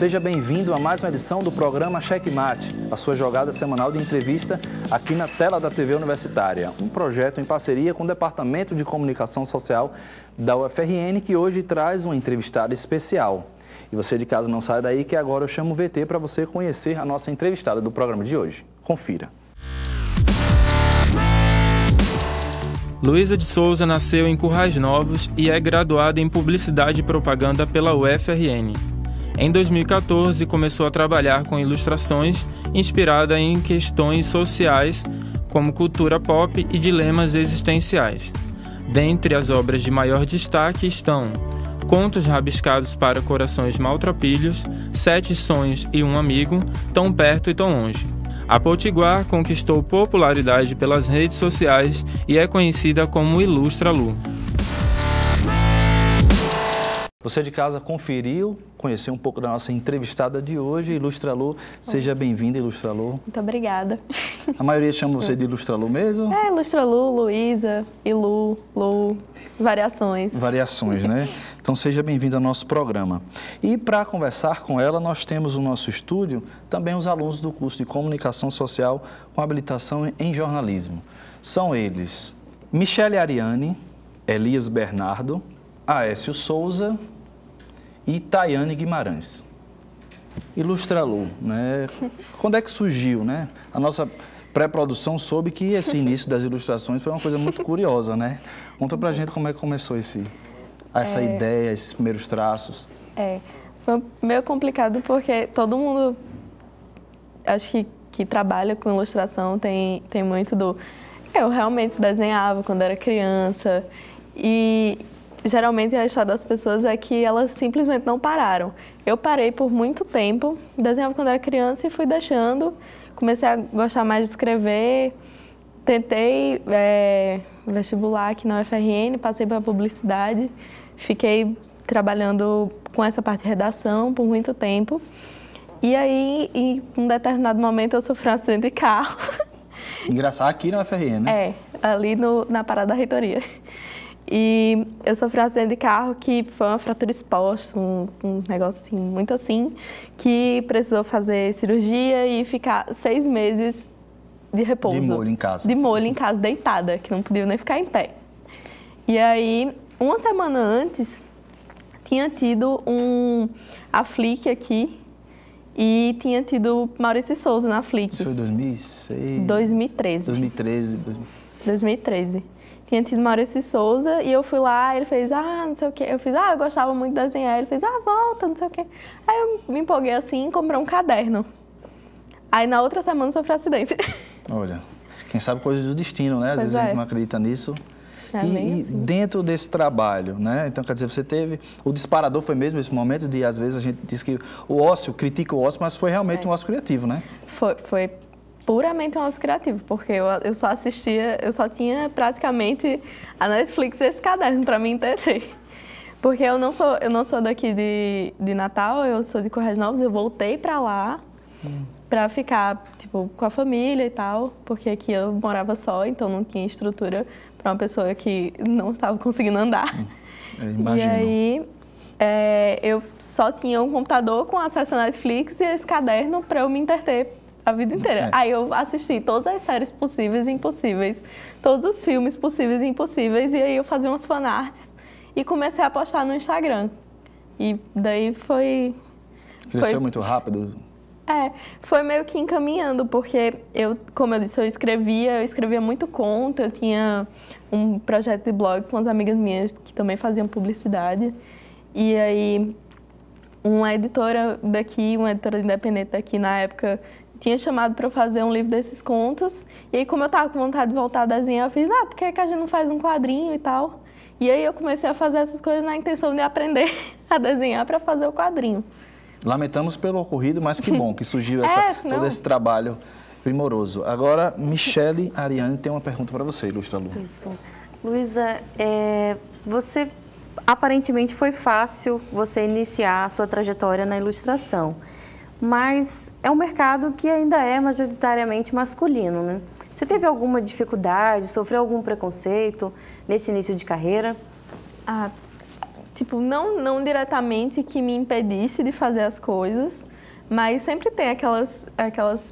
seja bem-vindo a mais uma edição do programa Checkmate, a sua jogada semanal de entrevista aqui na tela da TV Universitária. Um projeto em parceria com o Departamento de Comunicação Social da UFRN, que hoje traz uma entrevistada especial. E você de casa não sai daí que agora eu chamo o VT para você conhecer a nossa entrevistada do programa de hoje. Confira. Luísa de Souza nasceu em Currais Novos e é graduada em Publicidade e Propaganda pela UFRN. Em 2014, começou a trabalhar com ilustrações inspirada em questões sociais, como cultura pop e dilemas existenciais. Dentre as obras de maior destaque estão Contos Rabiscados para Corações Maltrapilhos, 7 Sonhos e um Amigo, Tão Perto e Tão Longe. A Potiguar conquistou popularidade pelas redes sociais e é conhecida como Ilustra Lu. Você de casa conferiu, conheceu um pouco da nossa entrevistada de hoje, Ilustra Lu. Seja bem-vinda, Ilustra Lu. Muito obrigada. A maioria chama você de Ilustra Lu mesmo? É, Ilustra Lu, Luísa, Ilu, Lu, variações. Variações, né? Então seja bem-vindo ao nosso programa. E para conversar com ela, nós temos no nosso estúdio também os alunos do curso de Comunicação Social com habilitação em jornalismo. São eles Michele Ariane, Elias Bernardo, Aécio Souza e Tayane Guimarães. Ilustra Lu, né? Quando é que surgiu, né? A nossa pré-produção soube que esse início das ilustrações foi uma coisa muito curiosa, né? Conta pra gente como é que começou essa ideia, esses primeiros traços. Foi meio complicado porque todo mundo, acho que trabalha com ilustração tem muito do... Eu realmente desenhava quando era criança e geralmente a história das pessoas é que elas simplesmente não pararam. Eu parei por muito tempo, desenhava quando era criança e fui deixando. Comecei a gostar mais de escrever, tentei vestibular aqui na UFRN, passei para publicidade, fiquei trabalhando com essa parte de redação por muito tempo. E aí, em um determinado momento, eu sofri um acidente de carro. Engraçado, aqui na UFRN, né? Ali na parada da reitoria. E eu sofri um acidente de carro que foi uma fratura exposta, um negócio assim, muito assim, que precisou fazer cirurgia e ficar 6 meses de repouso. De molho em casa. De molho em casa, deitada, que não podia nem ficar em pé. E aí, uma semana antes, tinha tido a Flick aqui e tinha tido Maurício Souza na Flick. Isso foi 2006? 2013. 2013. Tinha tido Maurício Souza e eu fui lá, ele fez, não sei o quê. Eu fiz, eu gostava muito de desenhar. Ele fez, volta, não sei o quê. Aí eu me empolguei assim e comprei um caderno. Aí na outra semana sofri um acidente. Olha, quem sabe coisas do destino, né? Às vezes a gente não acredita nisso. E dentro desse trabalho, né? Então, quer dizer, você teve... O disparador foi mesmo esse momento de, às vezes, a gente diz que o ócio, critica o ócio, mas foi realmente um ócio criativo, né? Foi puramente um ócio criativo, porque eu só assistia, eu só tinha praticamente a Netflix e esse caderno para me entender. Porque eu não sou daqui de Natal, eu sou de Currais Novos, eu voltei para lá para ficar, tipo, com a família e tal, porque aqui eu morava só, então não tinha estrutura para uma pessoa que não estava conseguindo andar. E aí eu só tinha um computador com acesso à Netflix e esse caderno para eu me entreter a vida inteira. Aí eu assisti todas as séries possíveis e impossíveis, todos os filmes possíveis e impossíveis, e aí eu fazia umas fanarts e comecei a postar no Instagram. E daí foi... Cresceu muito rápido? Foi meio que encaminhando, porque como eu disse, eu escrevia muito conto, eu tinha um projeto de blog com as amigas minhas que também faziam publicidade. E aí, uma editora independente daqui na época, tinha chamado para eu fazer um livro desses contos. E aí, como eu estava com vontade de voltar a desenhar, eu fiz, por que a gente não faz um quadrinho e tal? E aí eu comecei a fazer essas coisas na intenção de aprender a desenhar para fazer o quadrinho. Lamentamos pelo ocorrido, mas que bom que surgiu todo esse trabalho primoroso. Agora, Michele Ariane tem uma pergunta para você, Ilustra Lu. Isso. Luísa, você aparentemente foi fácil você iniciar a sua trajetória na ilustração, mas é um mercado que ainda é majoritariamente masculino, né? Você teve alguma dificuldade, sofreu algum preconceito nesse início de carreira? tipo, não diretamente que me impedisse de fazer as coisas, mas sempre tem aquelas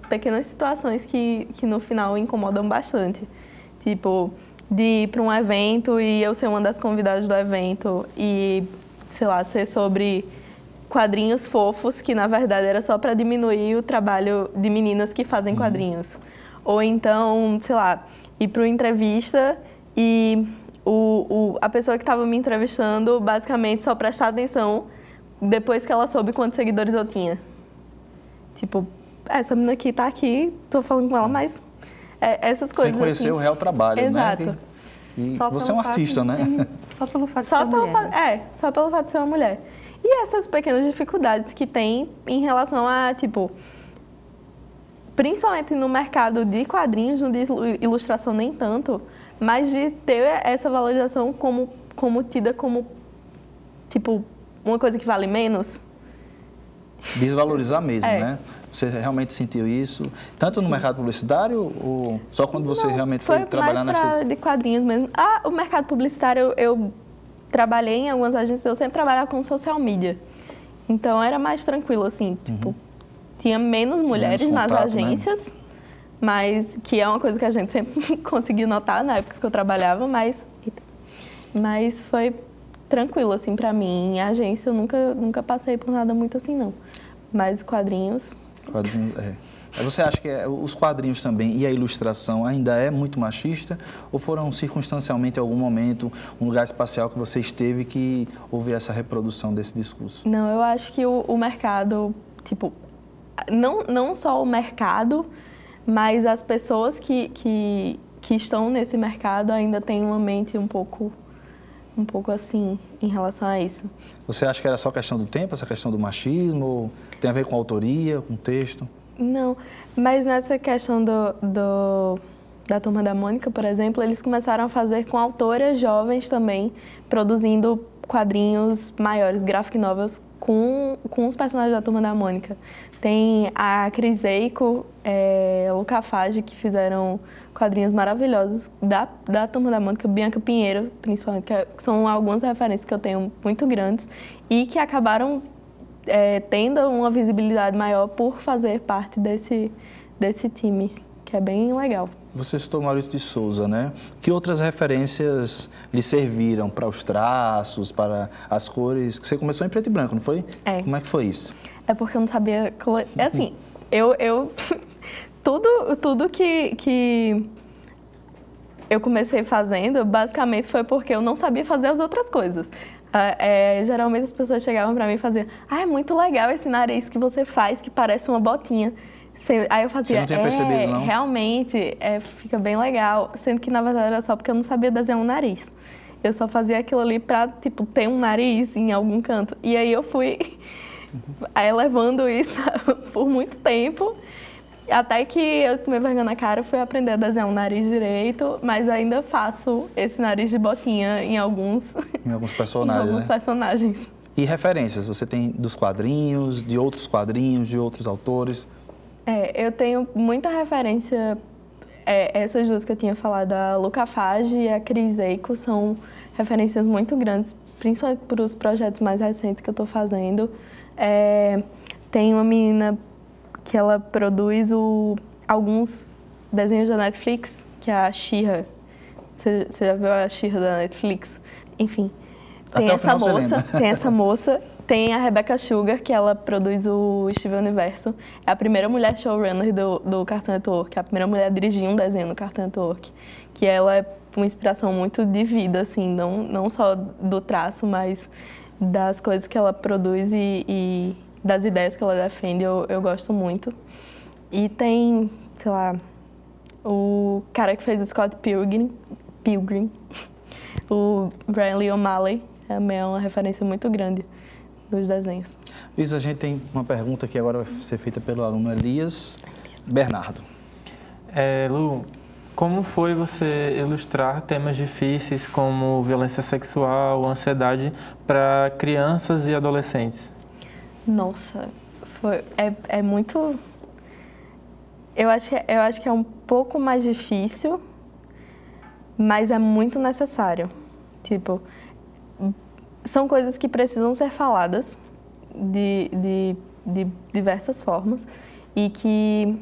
pequenas situações que no final incomodam bastante. Tipo, de ir para um evento e eu ser uma das convidadas do evento e, sei lá, ser sobre quadrinhos fofos, que na verdade era só para diminuir o trabalho de meninas que fazem quadrinhos. Ou então, sei lá, ir para uma entrevista e a pessoa que estava me entrevistando basicamente só prestar atenção depois que ela soube quantos seguidores eu tinha. Tipo, essa menina aqui tá aqui, tô falando com ela, mas essas coisas sem conhecer assim. o real trabalho, Exato. né? E você é um artista, né? Só pelo fato de ser mulher. Só pelo fato de ser uma mulher. E essas pequenas dificuldades que tem em relação a, tipo, principalmente no mercado de quadrinhos, no de ilustração nem tanto, mas de ter essa valorização como tida como, tipo, uma coisa que vale menos. Desvalorizar mesmo, né? Você realmente sentiu isso? Tanto no mercado publicitário ou só quando você realmente foi trabalhar nessa... Foi mais de quadrinhos mesmo. O mercado publicitário, eu trabalhei em algumas agências, eu sempre trabalhava com social media. Então era mais tranquilo, assim, tipo, tinha menos mulheres nas agências, né? Mas que é uma coisa que a gente sempre conseguiu notar na época que eu trabalhava, mas foi tranquilo, assim, pra mim. Em agência eu nunca passei por nada muito assim, não. Mas quadrinhos... Você acha que os quadrinhos também e a ilustração ainda é muito machista? Ou foram circunstancialmente, em algum momento, um lugar espacial que você esteve que houve essa reprodução desse discurso? Não, eu acho que o mercado, tipo, não só o mercado, mas as pessoas que estão nesse mercado ainda têm uma mente um pouco assim em relação a isso. Você acha que era só questão do tempo, essa questão do machismo? Ou tem a ver com a autoria, com o texto? Não, mas nessa questão da Turma da Mônica, por exemplo, eles começaram a fazer com autoras jovens também, produzindo quadrinhos maiores, graphic novels, com os personagens da Turma da Mônica. Tem a Cris Eico, a Luca Fage, que fizeram quadrinhos maravilhosos da Turma da Mônica, Bianca Pinheiro, principalmente, que são algumas referências que eu tenho muito grandes e que acabaram tendo uma visibilidade maior por fazer parte desse time, que é bem legal. Você citou Maurício de Souza, né? Que outras referências lhe serviram para os traços, para as cores? Você começou em preto e branco, não foi? Como é que foi isso? É porque eu não sabia... É assim, eu tudo que eu comecei fazendo, basicamente, foi porque eu não sabia fazer as outras coisas. Geralmente as pessoas chegavam para mim e faziam: é muito legal esse nariz que você faz, que parece uma botinha. Aí eu fazia: você não tinha percebido, não? Realmente, fica bem legal. Sendo que, na verdade, era só porque eu não sabia desenhar um nariz. Eu só fazia aquilo ali pra, tipo, ter um nariz em algum canto. E aí eu fui levando isso por muito tempo. Até que eu tomei vergonha na cara, fui aprender a desenhar um nariz direito, mas ainda faço esse nariz de botinha em alguns personagens. E referências? Você tem dos quadrinhos, de outros quadrinhos, de outros autores? Eu tenho muita referência. Essas duas que eu tinha falado, a Luca Fage e a Cris Eico, são referências muito grandes, principalmente para os projetos mais recentes que eu estou fazendo. Tem uma menina que ela produz alguns desenhos da Netflix, que é a She-Ra. Você já viu a She-Ra da Netflix? Enfim, tem essa moça. Tem a Rebecca Sugar, que ela produz o Steven Universo. É a primeira mulher showrunner do Cartoon Network, a primeira mulher a dirigir um desenho no Cartoon Network. Que ela é uma inspiração muito de vida, assim, não só do traço, mas das coisas que ela produz e das ideias que ela defende, eu gosto muito. E tem, sei lá, o cara que fez o Scott Pilgrim o Brian Lee O'Malley, também é uma referência muito grande dos desenhos. Luiz, a gente tem uma pergunta que agora vai ser feita pelo aluno Elias Bernardo. Lu, como foi você ilustrar temas difíceis como violência sexual, ansiedade para crianças e adolescentes? Nossa, é muito... Eu acho que é um pouco mais difícil, mas é muito necessário. Tipo, são coisas que precisam ser faladas de diversas formas e que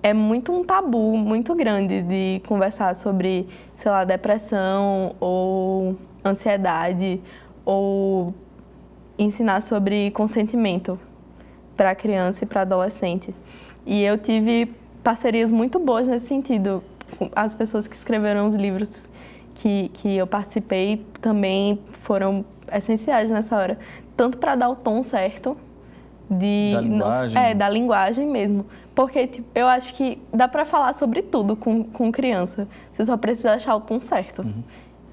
é muito um tabu muito grande de conversar sobre, sei lá, depressão ou ansiedade ou ensinar sobre consentimento para criança e para adolescente. E eu tive parcerias muito boas nesse sentido. As pessoas que escreveram os livros que eu participei também foram essenciais nessa hora. Tanto para dar o tom certo da linguagem. Da linguagem mesmo. Porque tipo, eu acho que dá para falar sobre tudo com criança. Você só precisa achar o tom certo.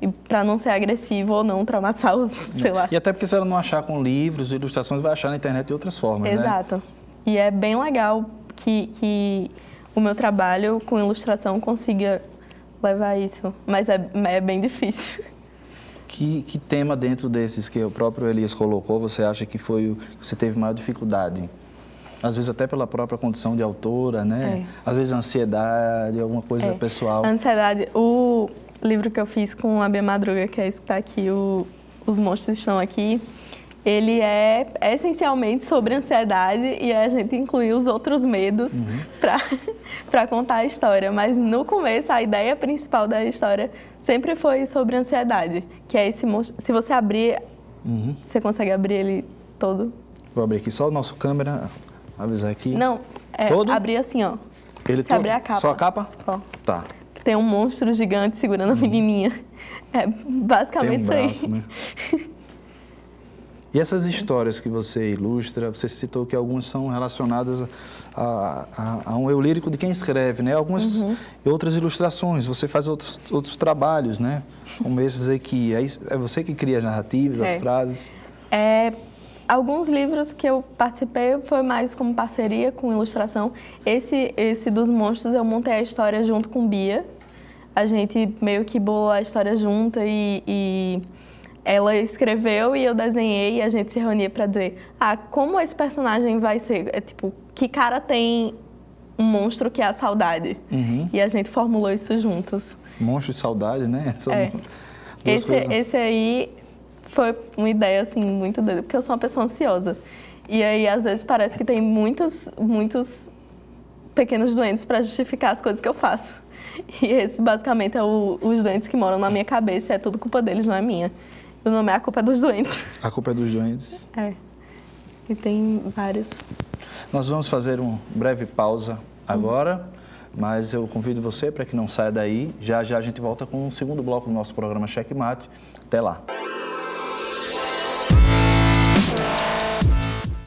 E para não ser agressivo ou não traumatizar os, sei lá. E até porque se ela não achar com livros, ilustrações, vai achar na internet de outras formas, Exato. Né? E é bem legal que o meu trabalho com ilustração consiga levar isso. Mas é bem difícil. Que tema dentro desses que o próprio Elias colocou, você acha que foi o que você teve maior dificuldade? Às vezes até pela própria condição de autora, né? Às vezes ansiedade, alguma coisa pessoal. A ansiedade. O livro que eu fiz com a Bia Madruga, que é esse que está aqui, Os Monstros Estão Aqui, ele é essencialmente sobre ansiedade e a gente inclui os outros medos para contar a história. Mas no começo, a ideia principal da história sempre foi sobre ansiedade, que é esse monstro. Se você abrir, você consegue abrir ele todo? Vou abrir aqui só o nosso câmera, avisar aqui. Não, todo? Abrir assim, ó. Ele você abrir a capa. Só a capa? Ó. Tá. Que tem um monstro gigante segurando a menininha. É basicamente isso aí. Braço, né? E essas histórias que você ilustra, você citou que algumas são relacionadas a um eu lírico de quem escreve, né? Algumas outras ilustrações, você faz outros trabalhos, né? Como esses aqui. É você que cria as narrativas, as frases? Alguns livros que eu participei foi mais como parceria com ilustração. Esse dos monstros eu montei a história junto com Bia. A gente meio que bolou a história junta e ela escreveu e eu desenhei e a gente se reunia para dizer como esse personagem vai ser, tipo, que cara tem um monstro que é a saudade. E a gente formulou isso juntos. Monstro e saudade, né? Esse aí foi uma ideia, assim, muito doida, porque eu sou uma pessoa ansiosa. E aí, às vezes, parece que tem muitos pequenos doentes para justificar as coisas que eu faço. E esse, basicamente, é os doentes que moram na minha cabeça, é tudo culpa deles, não é minha. O nome é A Culpa é dos Doentes. A Culpa é dos Doentes. E tem vários. Nós vamos fazer uma breve pausa agora, mas eu convido você para que não saia daí. Já já a gente volta com o segundo bloco do nosso programa Checkmate. Até lá.